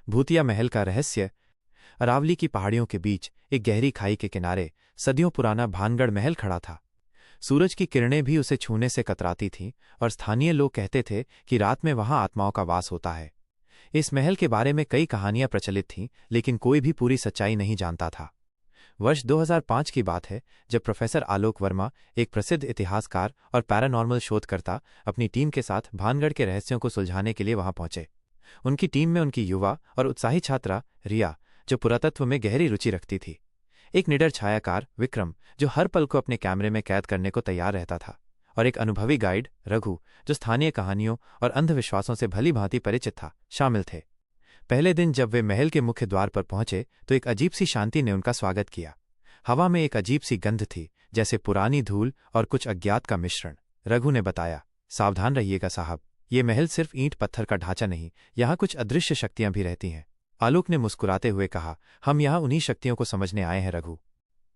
भूतिया महल का रहस्य। अरावली की पहाड़ियों के बीच एक गहरी खाई के किनारे सदियों पुराना भानगढ़ महल खड़ा था। सूरज की किरणें भी उसे छूने से कतराती थीं और स्थानीय लोग कहते थे कि रात में वहां आत्माओं का वास होता है। इस महल के बारे में कई कहानियां प्रचलित थीं, लेकिन कोई भी पूरी सच्चाई नहीं जानता था। वर्ष 2005 की बात है, जब प्रोफेसर आलोक वर्मा, एक प्रसिद्ध इतिहासकार और पैरानॉर्मल शोधकर्ता, अपनी टीम के साथ भानगढ़ के रहस्यों को सुलझाने के लिए वहां पहुंचे। उनकी टीम में उनकी युवा और उत्साही छात्रा रिया, जो पुरातत्व में गहरी रुचि रखती थी, एक निडर छायाकार विक्रम, जो हर पल को अपने कैमरे में कैद करने को तैयार रहता था, और एक अनुभवी गाइड रघु, जो स्थानीय कहानियों और अंधविश्वासों से भली भांति परिचित था, शामिल थे। पहले दिन जब वे महल के मुख्य द्वार पर पहुंचे तो एक अजीब सी शांति ने उनका स्वागत किया। हवा में एक अजीब सी गंध थी, जैसे पुरानी धूल और कुछ अज्ञात का मिश्रण। रघु ने बताया, सावधान रहिएगा साहब, ये महल सिर्फ ईंट पत्थर का ढांचा नहीं, यहाँ कुछ अदृश्य शक्तियां भी रहती हैं। आलोक ने मुस्कुराते हुए कहा, हम यहाँ उन्हीं शक्तियों को समझने आए हैं रघु।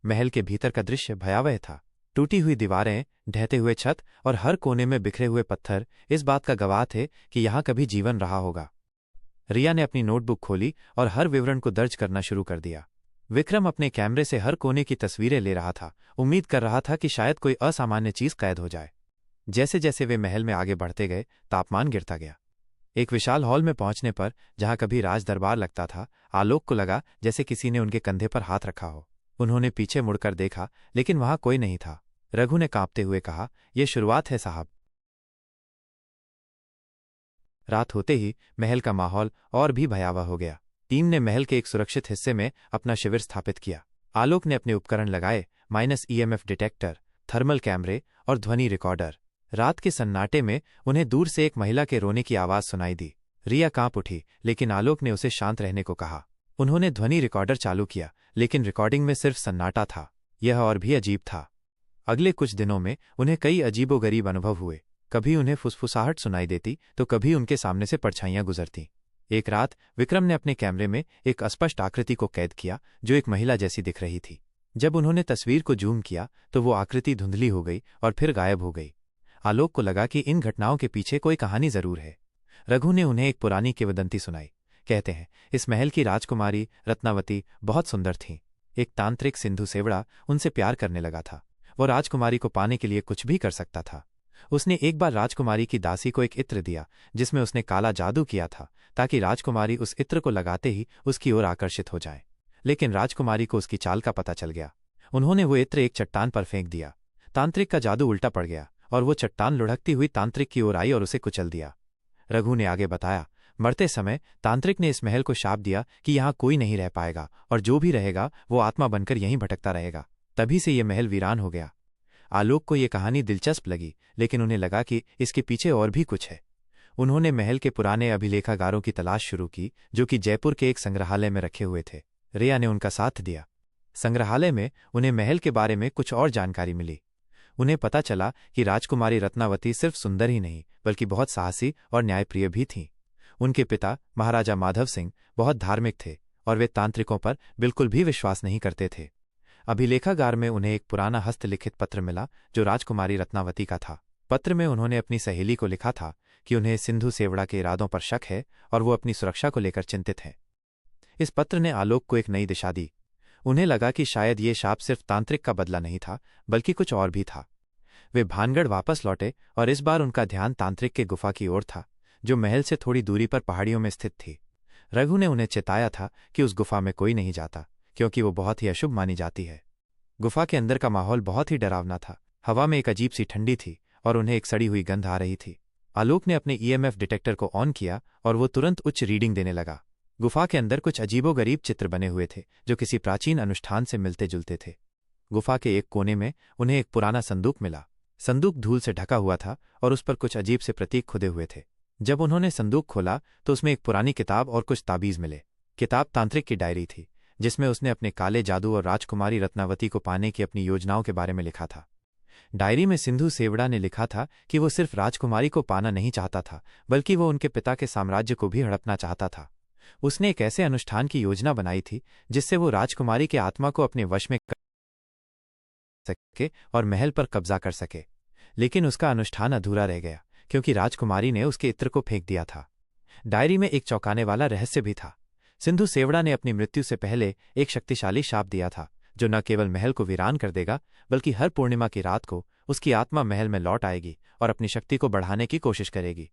महल के भीतर का दृश्य भयावह था। टूटी हुई दीवारें, ढहते हुए छत और हर कोने में बिखरे हुए पत्थर इस बात का गवाह थे कि यहाँ कभी जीवन रहा होगा। रिया ने अपनी नोटबुक खोली और हर विवरण को दर्ज करना शुरू कर दिया। विक्रम अपने कैमरे से हर कोने की तस्वीरें ले रहा था, उम्मीद कर रहा था कि शायद कोई असामान्य चीज कैद हो जाए। जैसे जैसे वे महल में आगे बढ़ते गए, तापमान गिरता गया। एक विशाल हॉल में पहुंचने पर, जहां कभी राज दरबार लगता था, आलोक को लगा जैसे किसी ने उनके कंधे पर हाथ रखा हो। उन्होंने पीछे मुड़कर देखा, लेकिन वहां कोई नहीं था। रघु ने कांपते हुए कहा, यह शुरुआत है साहब। रात होते ही महल का माहौल और भी भयावह हो गया। टीम ने महल के एक सुरक्षित हिस्से में अपना शिविर स्थापित किया। आलोक ने अपने उपकरण लगाए, -EMF डिटेक्टर, थर्मल कैमरे और ध्वनि रिकॉर्डर। रात के सन्नाटे में उन्हें दूर से एक महिला के रोने की आवाज सुनाई दी। रिया कांप उठी, लेकिन आलोक ने उसे शांत रहने को कहा। उन्होंने ध्वनि रिकॉर्डर चालू किया, लेकिन रिकॉर्डिंग में सिर्फ सन्नाटा था। यह और भी अजीब था। अगले कुछ दिनों में उन्हें कई अजीबोगरीब अनुभव हुए। कभी उन्हें फुसफुसाहट सुनाई देती तो कभी उनके सामने से परछाइयां गुजरती। एक रात विक्रम ने अपने कैमरे में एक अस्पष्ट आकृति को कैद किया, जो एक महिला जैसी दिख रही थी। जब उन्होंने तस्वीर को जूम किया तो वो आकृति धुंधली हो गई और फिर गायब हो गई। आलोक को लगा कि इन घटनाओं के पीछे कोई कहानी जरूर है। रघु ने उन्हें एक पुरानी किंवदंती सुनाई। कहते हैं, इस महल की राजकुमारी रत्नावती बहुत सुंदर थीं। एक तांत्रिक सिंधु सेवड़ा उनसे प्यार करने लगा था। वो राजकुमारी को पाने के लिए कुछ भी कर सकता था। उसने एक बार राजकुमारी की दासी को एक इत्र दिया, जिसमें उसने काला जादू किया था, ताकि राजकुमारी उस इत्र को लगाते ही उसकी ओर आकर्षित हो जाए। लेकिन राजकुमारी को उसकी चाल का पता चल गया। उन्होंने वो इत्र एक चट्टान पर फेंक दिया। तांत्रिक का जादू उल्टा पड़ गया और वो चट्टान लुढ़कती हुई तांत्रिक की ओर आई और उसे कुचल दिया। रघु ने आगे बताया, मरते समय तांत्रिक ने इस महल को शाप दिया कि यहाँ कोई नहीं रह पाएगा, और जो भी रहेगा वो आत्मा बनकर यहीं भटकता रहेगा। तभी से ये महल वीरान हो गया। आलोक को ये कहानी दिलचस्प लगी, लेकिन उन्हें लगा कि इसके पीछे और भी कुछ है। उन्होंने महल के पुराने अभिलेखागारों की तलाश शुरू की, जो कि जयपुर के एक संग्रहालय में रखे हुए थे। रिया ने उनका साथ दिया। संग्रहालय में उन्हें महल के बारे में कुछ और जानकारी मिली। उन्हें पता चला कि राजकुमारी रत्नावती सिर्फ सुंदर ही नहीं, बल्कि बहुत साहसी और न्यायप्रिय भी थीं। उनके पिता महाराजा माधव सिंह बहुत धार्मिक थे और वे तांत्रिकों पर बिल्कुल भी विश्वास नहीं करते थे। अभिलेखागार में उन्हें एक पुराना हस्तलिखित पत्र मिला, जो राजकुमारी रत्नावती का था। पत्र में उन्होंने अपनी सहेली को लिखा था कि उन्हें सिंधु सेवड़ा के इरादों पर शक है और वो अपनी सुरक्षा को लेकर चिंतित हैं। इस पत्र ने आलोक को एक नई दिशा दी। उन्हें लगा कि शायद ये शाप सिर्फ तांत्रिक का बदला नहीं था, बल्कि कुछ और भी था। वे भानगढ़ वापस लौटे और इस बार उनका ध्यान तांत्रिक के गुफा की ओर था, जो महल से थोड़ी दूरी पर पहाड़ियों में स्थित थी। रघु ने उन्हें चेताया था कि उस गुफा में कोई नहीं जाता, क्योंकि वो बहुत ही अशुभ मानी जाती है। गुफा के अंदर का माहौल बहुत ही डरावना था। हवा में एक अजीब सी ठंडी थी और उन्हें एक सड़ी हुई गंध आ रही थी। आलोक ने अपने EMF डिटेक्टर को ऑन किया और वो तुरंत उच्च रीडिंग देने लगा। गुफा के अंदर कुछ अजीबोगरीब चित्र बने हुए थे, जो किसी प्राचीन अनुष्ठान से मिलते जुलते थे। गुफा के एक कोने में उन्हें एक पुराना संदूक मिला। संदूक धूल से ढका हुआ था और उस पर कुछ अजीब से प्रतीक खुदे हुए थे। जब उन्होंने संदूक खोला तो उसमें एक पुरानी किताब और कुछ ताबीज मिले। किताब तांत्रिक की डायरी थी, जिसमें उसने अपने काले जादू और राजकुमारी रत्नावती को पाने की अपनी योजनाओं के बारे में लिखा था। डायरी में सिंधु सेवड़ा ने लिखा था कि वो सिर्फ राजकुमारी को पाना नहीं चाहता था, बल्कि वो उनके पिता के साम्राज्य को भी हड़पना चाहता था। उसने एक ऐसे अनुष्ठान की योजना बनाई थी जिससे वो राजकुमारी के आत्मा को अपने वश में कर सके और महल पर कब्जा कर सके। लेकिन उसका अनुष्ठान अधूरा रह गया, क्योंकि राजकुमारी ने उसके इत्र को फेंक दिया था। डायरी में एक चौंकाने वाला रहस्य भी था। सिंधु सेवड़ा ने अपनी मृत्यु से पहले एक शक्तिशाली शाप दिया था, जो न केवल महल को वीरान कर देगा, बल्कि हर पूर्णिमा की रात को उसकी आत्मा महल में लौट आएगी और अपनी शक्ति को बढ़ाने की कोशिश करेगी।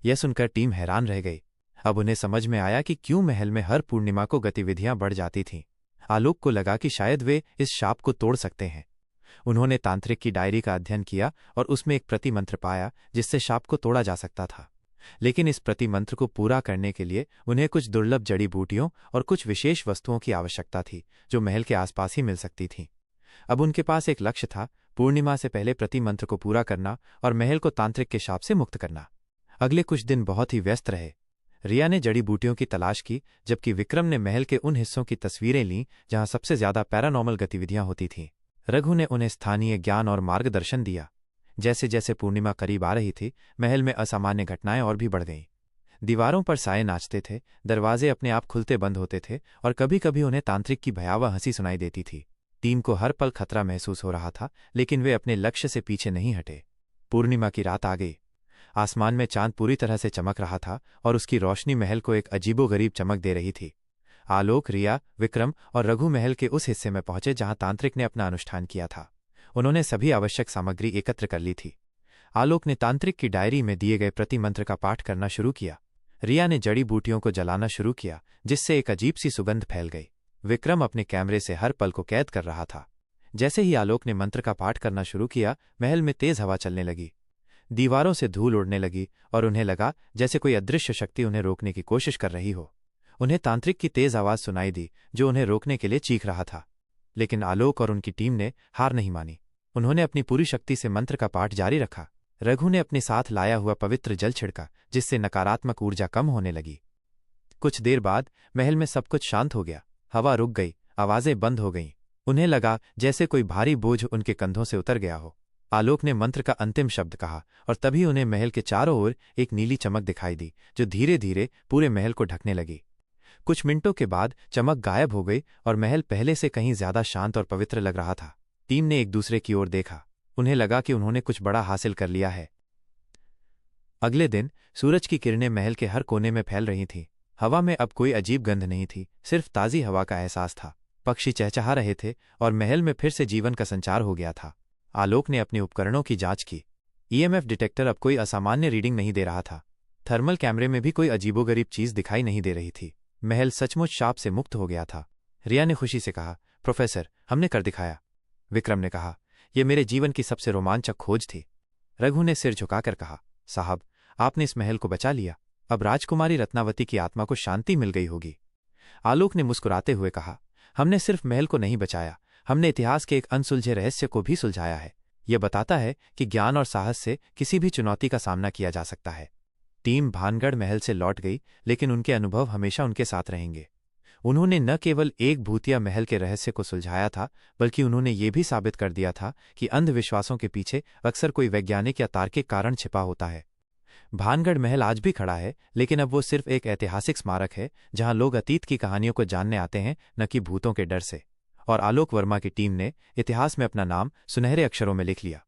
यह सुनकर टीम हैरान रह गई। अब उन्हें समझ में आया कि क्यों महल में हर पूर्णिमा को गतिविधियां बढ़ जाती थीं। आलोक को लगा कि शायद वे इस शाप को तोड़ सकते हैं। उन्होंने तांत्रिक की डायरी का अध्ययन किया और उसमें एक प्रतिमंत्र पाया जिससे शाप को तोड़ा जा सकता था। लेकिन इस प्रतिमंत्र को पूरा करने के लिए उन्हें कुछ दुर्लभ जड़ी बूटियों और कुछ विशेष वस्तुओं की आवश्यकता थी, जो महल के आसपास ही मिल सकती थीं। अब उनके पास एक लक्ष्य था, पूर्णिमा से पहले प्रतिमंत्र को पूरा करना और महल को तांत्रिक के शाप से मुक्त करना। अगले कुछ दिन बहुत ही व्यस्त रहे। रिया ने जड़ी बूटियों की तलाश की, जबकि विक्रम ने महल के उन हिस्सों की तस्वीरें लीं जहां सबसे ज्यादा पैरानॉर्मल गतिविधियां होती थीं। रघु ने उन्हें स्थानीय ज्ञान और मार्गदर्शन दिया। जैसे जैसे पूर्णिमा करीब आ रही थी, महल में असामान्य घटनाएं और भी बढ़ गईं। दीवारों पर साए नाचते थे, दरवाजे अपने आप खुलते बंद होते थे और कभी कभी उन्हें तांत्रिक की भयावह हंसी सुनाई देती थी। टीम को हर पल खतरा महसूस हो रहा था, लेकिन वे अपने लक्ष्य से पीछे नहीं हटे। पूर्णिमा की रात आ गई। आसमान में चांद पूरी तरह से चमक रहा था और उसकी रोशनी महल को एक अजीबोगरीब चमक दे रही थी। आलोक, रिया, विक्रम और रघु महल के उस हिस्से में पहुंचे जहां तांत्रिक ने अपना अनुष्ठान किया था। उन्होंने सभी आवश्यक सामग्री एकत्र कर ली थी। आलोक ने तांत्रिक की डायरी में दिए गए प्रतिमंत्र का पाठ करना शुरू किया। रिया ने जड़ी बूटियों को जलाना शुरू किया, जिससे एक अजीब सी सुगंध फैल गई। विक्रम अपने कैमरे से हर पल को कैद कर रहा था। जैसे ही आलोक ने मंत्र का पाठ करना शुरू किया, महल में तेज हवा चलने लगी। दीवारों से धूल उड़ने लगी और उन्हें लगा जैसे कोई अदृश्य शक्ति उन्हें रोकने की कोशिश कर रही हो। उन्हें तांत्रिक की तेज आवाज सुनाई दी, जो उन्हें रोकने के लिए चीख रहा था। लेकिन आलोक और उनकी टीम ने हार नहीं मानी। उन्होंने अपनी पूरी शक्ति से मंत्र का पाठ जारी रखा। रघु ने अपने साथ लाया हुआ पवित्र जल छिड़का, जिससे नकारात्मक ऊर्जा कम होने लगी। कुछ देर बाद महल में सब कुछ शांत हो गया। हवा रुक गई, आवाजें बंद हो गईं। उन्हें लगा जैसे कोई भारी बोझ उनके कंधों से उतर गया हो। आलोक ने मंत्र का अंतिम शब्द कहा और तभी उन्हें महल के चारों ओर एक नीली चमक दिखाई दी, जो धीरे धीरे पूरे महल को ढकने लगी। कुछ मिनटों के बाद चमक गायब हो गई और महल पहले से कहीं ज्यादा शांत और पवित्र लग रहा था। टीम ने एक दूसरे की ओर देखा। उन्हें लगा कि उन्होंने कुछ बड़ा हासिल कर लिया है। अगले दिन सूरज की किरणें महल के हर कोने में फैल रही थीं। हवा में अब कोई अजीब गंध नहीं थी, सिर्फ ताज़ी हवा का एहसास था। पक्षी चहचहा रहे थे और महल में फिर से जीवन का संचार हो गया था। आलोक ने अपने उपकरणों की जांच की। ईएमएफ डिटेक्टर अब कोई असामान्य रीडिंग नहीं दे रहा था। थर्मल कैमरे में भी कोई अजीबोगरीब चीज दिखाई नहीं दे रही थी। महल सचमुच शाप से मुक्त हो गया था। रिया ने खुशी से कहा, प्रोफेसर, हमने कर दिखाया। विक्रम ने कहा, यह मेरे जीवन की सबसे रोमांचक खोज थी। रघु ने सिर झुकाकर कहा, साहब, आपने इस महल को बचा लिया। अब राजकुमारी रत्नावती की आत्मा को शांति मिल गई होगी। आलोक ने मुस्कुराते हुए कहा, हमने सिर्फ महल को नहीं बचाया, हमने इतिहास के एक अनसुलझे रहस्य को भी सुलझाया है। यह बताता है कि ज्ञान और साहस से किसी भी चुनौती का सामना किया जा सकता है। टीम भानगढ़ महल से लौट गई, लेकिन उनके अनुभव हमेशा उनके साथ रहेंगे। उन्होंने न केवल एक भूतिया महल के रहस्य को सुलझाया था, बल्कि उन्होंने ये भी साबित कर दिया था कि अंधविश्वासों के पीछे अक्सर कोई वैज्ञानिक या तार्किक कारण छिपा होता है। भानगढ़ महल आज भी खड़ा है, लेकिन अब वो सिर्फ एक ऐतिहासिक स्मारक है जहां लोग अतीत की कहानियों को जानने आते हैं, न कि भूतों के डर से। और आलोक वर्मा की टीम ने इतिहास में अपना नाम सुनहरे अक्षरों में लिख लिया।